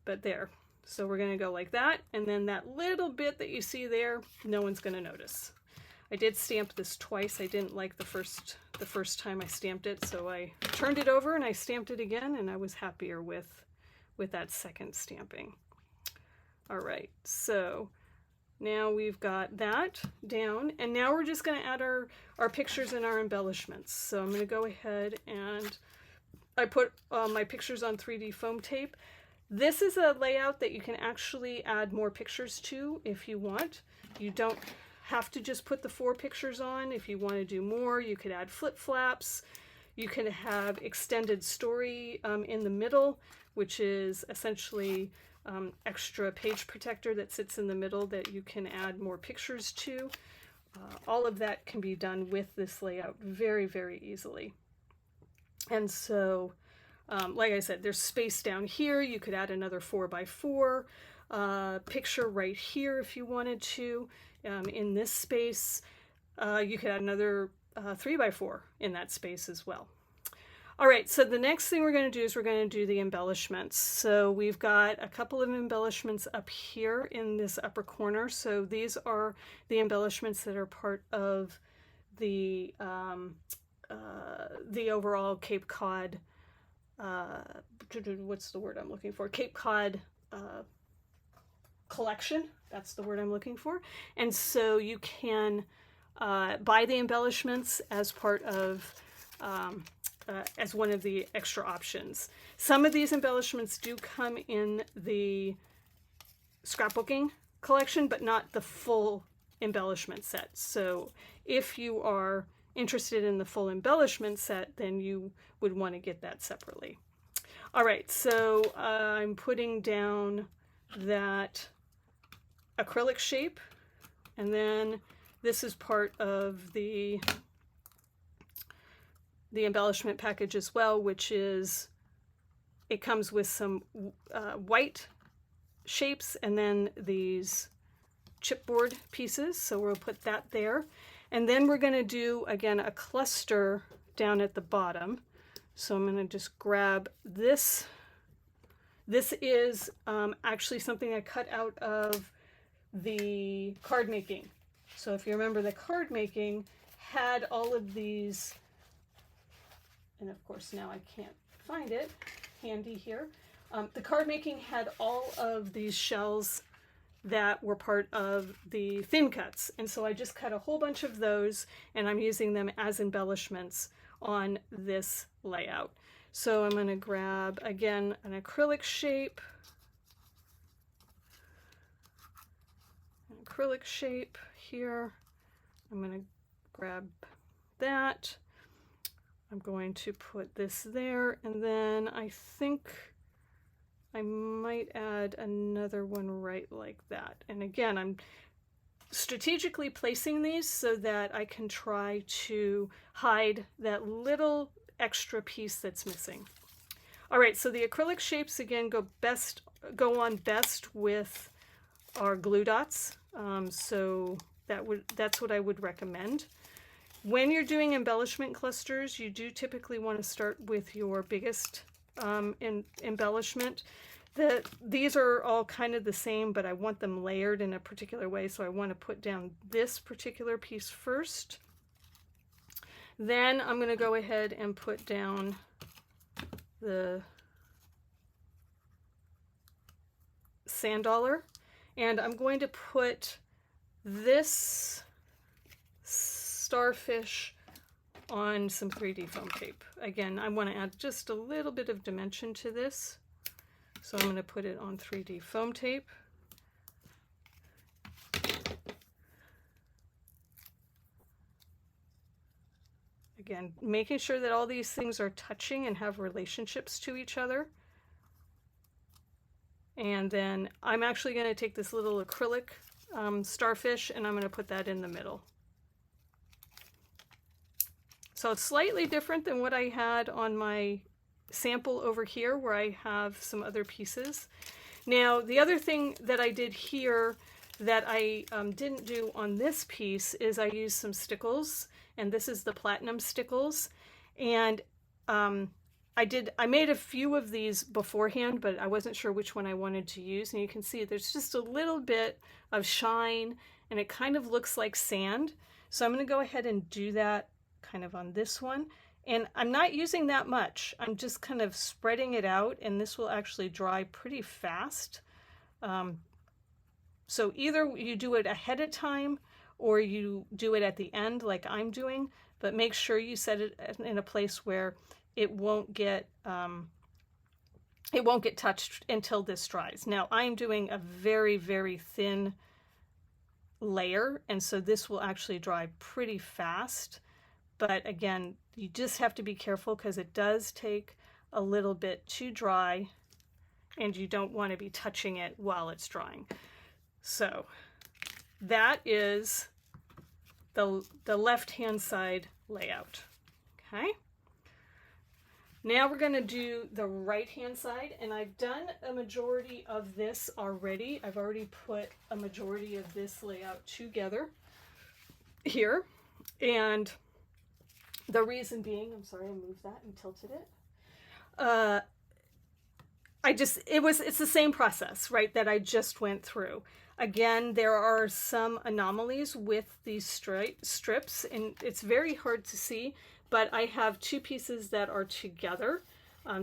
but there. So we're going to go like that, and then that little bit that you see there, no one's going to notice. I did stamp this twice. I didn't like the first time I stamped it, so I turned it over and I stamped it again, and I was happier with that second stamping. All right, so now we've got that down, and now we're just going to add our pictures and our embellishments. So I'm going to go ahead and I put my pictures on 3D foam tape. This is a layout that you can actually add more pictures to if you want. You don't have to just put the 4 pictures on. If you want to do more, you could add flip flaps. You can have extended story in the middle, which is essentially extra page protector that sits in the middle that you can add more pictures to. All of that can be done with this layout very, very easily. And so, like I said, there's space down here. You could add another 4x4 picture right here if you wanted to. In this space, you could add another 3x4 in that space as well. All right, so the next thing we're going to do is we're going to do the embellishments. So we've got a couple of embellishments up here in this upper corner. So these are the embellishments that are part of the overall Cape Cod, what's the word I'm looking for? Cape Cod collection. That's the word I'm looking for. And so you can buy the embellishments as part of, as one of the extra options. Some of these embellishments do come in the scrapbooking collection, but not the full embellishment set. So if you are interested in the full embellishment set, then you would want to get that separately. All right, so I'm putting down that acrylic shape, and then this is part of the embellishment package as well, which is, it comes with some white shapes and then these chipboard pieces, so we'll put that there. And then we're going to do, again, a cluster down at the bottom. So I'm going to just grab this. This is actually something I cut out of the card making. So if you remember, the card making had all of these, and of course now I can't find it handy here. The card making had all of these shells that were part of the thin cuts, and so I just cut a whole bunch of those, and I'm using them as embellishments on this layout. So I'm going to grab, again, an acrylic shape, here. I'm going to grab that. I'm going to put this there, and then I think I might add another one right like that. And again, I'm strategically placing these so that I can try to hide that little extra piece that's missing. All right, so the acrylic shapes again go on best with our glue dots. So that's what I would recommend. When you're doing embellishment clusters, you do typically want to start with your biggest embellishment. These are all kind of the same, but I want them layered in a particular way, so I want to put down this particular piece first. Then I'm going to go ahead and put down the sand dollar, and I'm going to put this starfish on some 3D foam tape. Again, I want to add just a little bit of dimension to this, so I'm going to put it on 3D foam tape. Again, making sure that all these things are touching and have relationships to each other. And then I'm actually going to take this little acrylic starfish, and I'm going to put that in the middle. So it's slightly different than what I had on my sample over here, where I have some other pieces. Now, the other thing that I did here that I didn't do on this piece is I used some Stickles, and this is the Platinum Stickles. And I made a few of these beforehand, but I wasn't sure which one I wanted to use. And you can see there's just a little bit of shine, and it kind of looks like sand. So I'm going to go ahead and do that kind of on this one. And I'm not using that much. I'm just kind of spreading it out, and this will actually dry pretty fast. So either you do it ahead of time or you do it at the end like I'm doing, but make sure you set it in a place where it won't get touched until this dries. Now I'm doing a very, very thin layer, and so this will actually dry pretty fast. But again, you just have to be careful because it does take a little bit to dry, and you don't want to be touching it while it's drying. So that is the left-hand side layout. Okay. Now we're going to do the right-hand side, and I've done a majority of this already. I've already put a majority of this layout together here, and the reason being, I'm sorry, I moved that and tilted it. It's the same process, right, that I just went through. Again, there are some anomalies with these strips, and it's very hard to see, but I have two pieces that are together,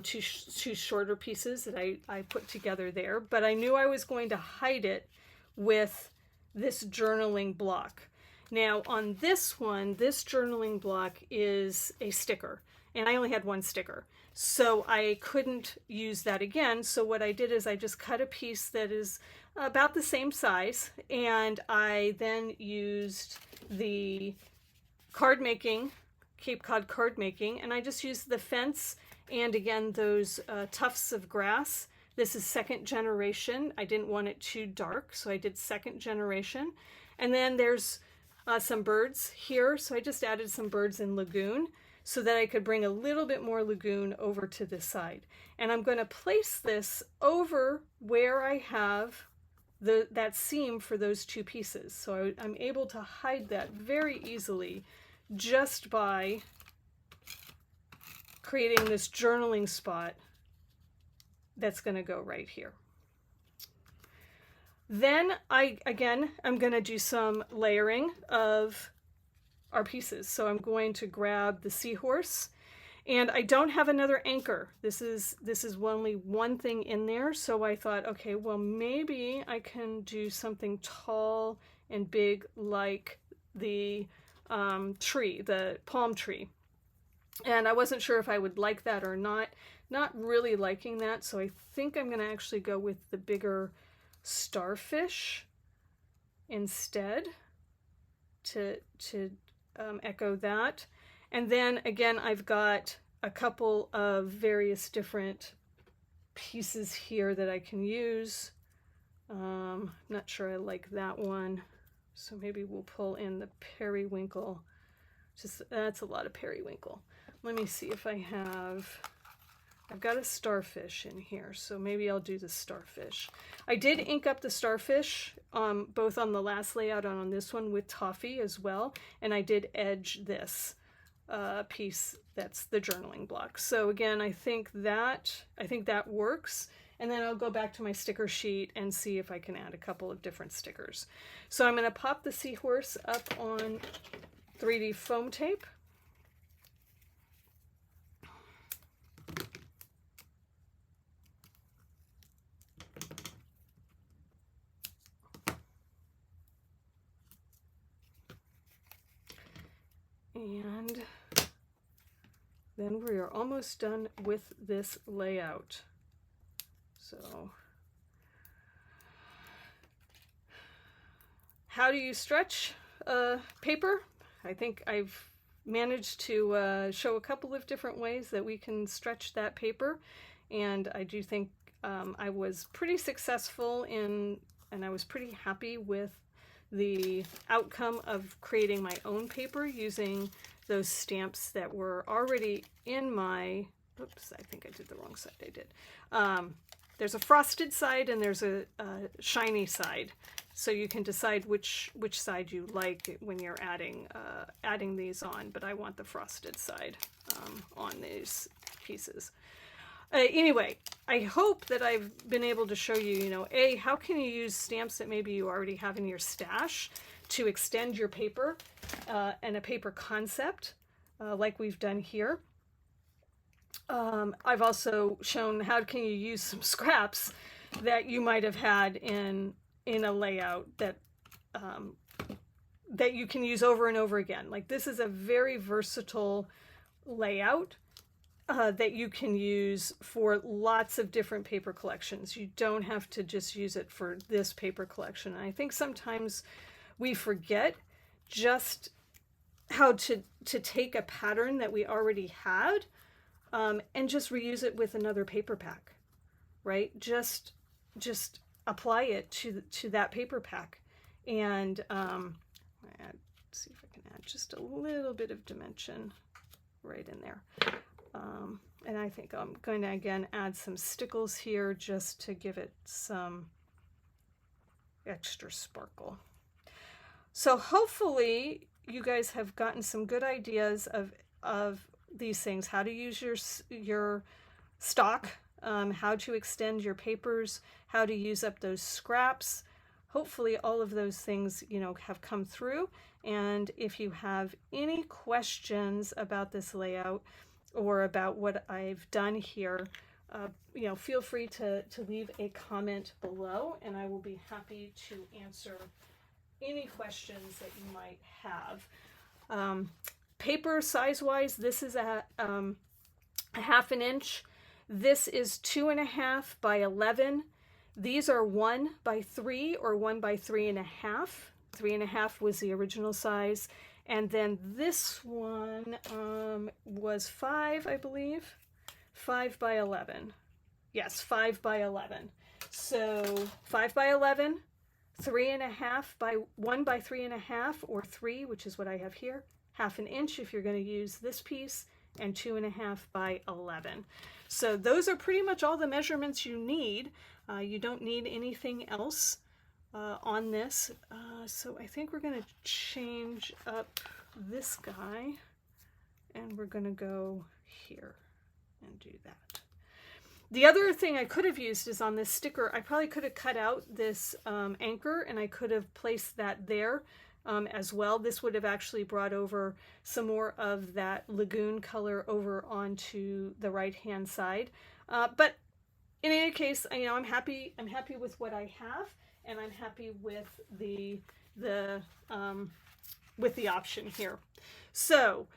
two shorter pieces that I put together there, but I knew I was going to hide it with this journaling block. Now on this one, this journaling block is a sticker, and I only had one sticker, so I couldn't use that again. So what I did is I just cut a piece that is about the same size, and I then used the card making, Cape Cod card making, and I just used the fence and again those tufts of grass This is second generation. I didn't want it too dark, so I did second generation. And then there's some birds here, so I just added some birds in Lagoon so that I could bring a little bit more Lagoon over to this side. And I'm going to place this over where I have that seam for those two pieces. So I'm able to hide that very easily just by creating this journaling spot that's going to go right here. Then I'm going to do some layering of our pieces. So I'm going to grab the seahorse, and I don't have another anchor. This is only one thing in there. So I thought, okay, well, maybe I can do something tall and big like the tree, the palm tree. And I wasn't sure if I would like that or not. Not really liking that. So I think I'm going to actually go with the bigger starfish instead to echo that. And then again, I've got a couple of various different pieces here that I can use. I'm not sure I like that one, so maybe we'll pull in the periwinkle. That's a lot of periwinkle. Let me see if I've got a starfish in here, so maybe I'll do the starfish. I did ink up the starfish, both on the last layout and on this one with toffee as well, and I did edge this piece that's the journaling block. So again, I think that works, and then I'll go back to my sticker sheet and see if I can add a couple of different stickers. So I'm going to pop the seahorse up on 3D foam tape. And then we are almost done with this layout. So, how do you stretch paper? I think I've managed to show a couple of different ways that we can stretch that paper, and I do think I was pretty successful and I was pretty happy with the outcome of creating my own paper using those stamps that were already in my, oops, I think I did the wrong side. I did. There's a frosted side and there's a shiny side. So you can decide which side you like when you're adding these on, but I want the frosted side on these pieces. Anyway, I hope that I've been able to show you, how can you use stamps that maybe you already have in your stash to extend your paper and a paper concept like we've done here. I've also shown how can you use some scraps that you might have had in a layout that that you can use over and over again. Like this is a very versatile layout that you can use for lots of different paper collections. You don't have to just use it for this paper collection. And I think sometimes we forget just how to take a pattern that we already had and just reuse it with another paper pack, right? Just apply it to that paper pack. And let's see if I can add just a little bit of dimension right in there. And I think I'm going to again add some Stickles here just to give it some extra sparkle. So hopefully you guys have gotten some good ideas of these things, how to use your stock, how to extend your papers, how to use up those scraps. Hopefully all of those things, have come through. And if you have any questions about this layout or about what I've done here, feel free to leave a comment below, and I will be happy to answer any questions that you might have. Paper size-wise, this is a 1/2 inch. This is 2.5 by 11. These are 1 by 3 or 1 by 3.5. 3.5 was the original size. And then this one was 5, I believe. 5 by 11. Yes, 5 by 11. So 5 by 11, 3.5 by 1 by 3.5, or 3, which is what I have here, 1/2 inch if you're going to use this piece, and 2.5 by 11. So those are pretty much all the measurements you need. You don't need anything else on this. So I think we're going to change up this guy, and we're going to go here and do that. The other thing I could have used is on this sticker, I probably could have cut out this anchor, and I could have placed that there as well. This would have actually brought over some more of that lagoon color over onto the right hand side. But in any case, I'm happy with what I have, and I'm happy with the option here. So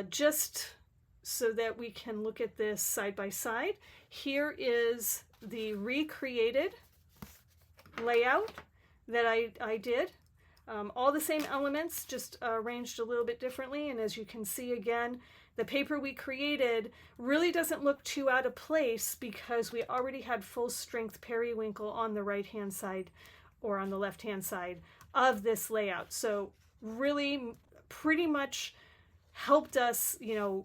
just so that we can look at this side by side, here is the recreated layout that I did. All the same elements, just arranged a little bit differently, and as you can see again, the paper we created really doesn't look too out of place because we already had full strength periwinkle on the right hand side or on the left hand side of this layout. So really pretty much helped us,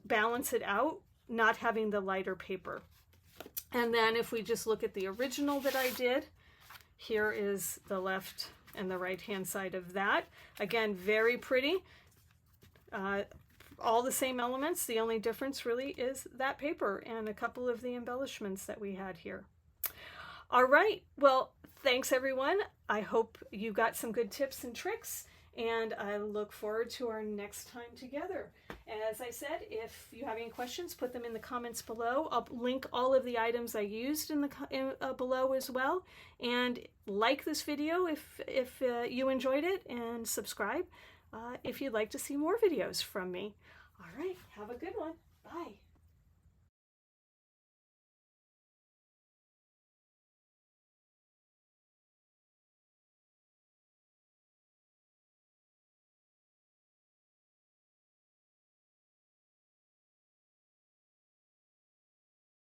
balance it out, not having the lighter paper. And then if we just look at the original that I did, here is the left and the right hand side of that. Again, very pretty. All the same elements. The only difference really is that paper and a couple of the embellishments that we had here. All right. Well, thanks everyone. I hope you got some good tips and tricks, and I look forward to our next time together. As I said, if you have any questions, put them in the comments below. I'll link all of the items I used below as well. And like this video if you enjoyed it, and subscribe if you'd like to see more videos from me. All right, have a good one. Bye.